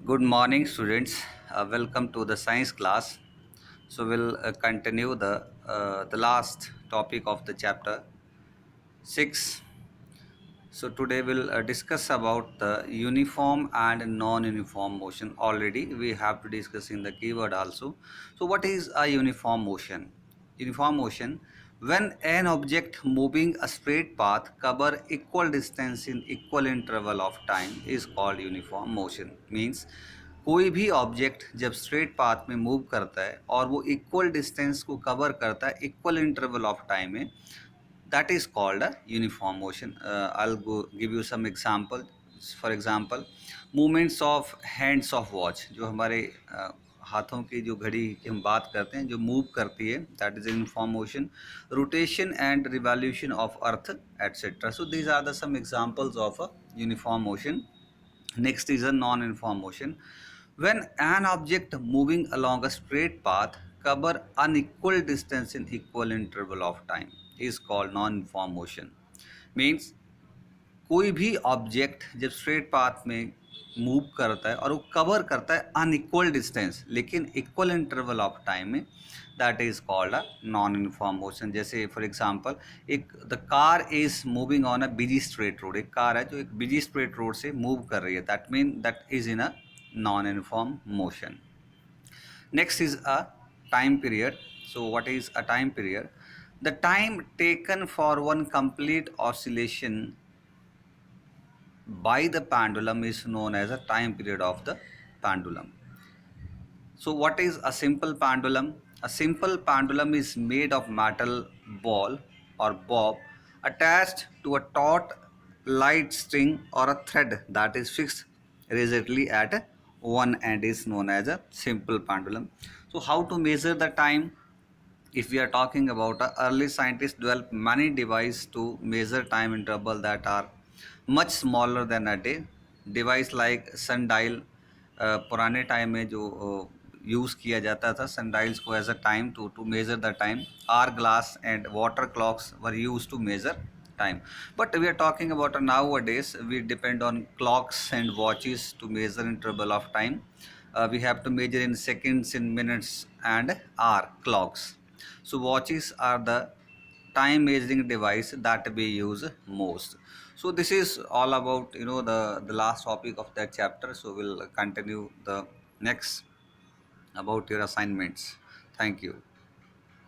Good morning, students. Welcome to the science class. So we'll continue the last topic of the chapter 6. So today we'll discuss about the uniform and non-uniform motion. Already we have to discuss in the keyword also. So what is a uniform motion? Uniform motion, when an object moving a straight path cover equal distance in equal interval of time is called uniform motion. Means कोई भी object जब straight path में move करता है और वो equal distance को cover करता है इक्वल इंटरवल ऑफ टाइम में, that is called a uniform motion. Give you some example. For example, movements of hands of watch, जो हमारे हाथों की जो घड़ी की हम बात करते हैं जो मूव करती है, that is uniform motion. Rotation and revolution of earth, etc. So these are the some examples of a uniform motion. Next is a non-uniform motion. When an object moving along a straight path cover unequal distance in equal interval of time is called non-uniform motion. Means कोई भी object जब straight path में move करता है और वो cover करता है अनइक्वल डिस्टेंस लेकिन इक्वल इंटरवल ऑफ टाइम में, that is called a non uniform motion. जैसे फॉर एग्जांपल, एक the car is moving on a busy straight road. एक कार है जो एक बिजी स्ट्रेट रोड से मूव कर रही है, that mean that is in a non uniform motion. Next is a time period. So what is a time period? The time taken for one complete oscillation by the pendulum is known as a time period of the pendulum. So what is a simple pendulum? A simple pendulum is made of metal ball or bob attached to a taut light string or a thread that is fixed rigidly at one end is known as a simple pendulum. So how to measure the time? If we are talking about early scientists developed many devices to measure time interval that are much smaller than a day. Device like sundial, पुराने time में जो use किया जाता था sundials को as a time to measure the time. Hour glass and water clocks were used to measure time. But we are talking about nowadays we depend on clocks and watches to measure interval of time. We have to measure in seconds, in minutes and hour clocks. So watches are the time measuring device that we use most. So this is all about the last topic of that chapter. So we'll continue the next about your assignments. Thank you.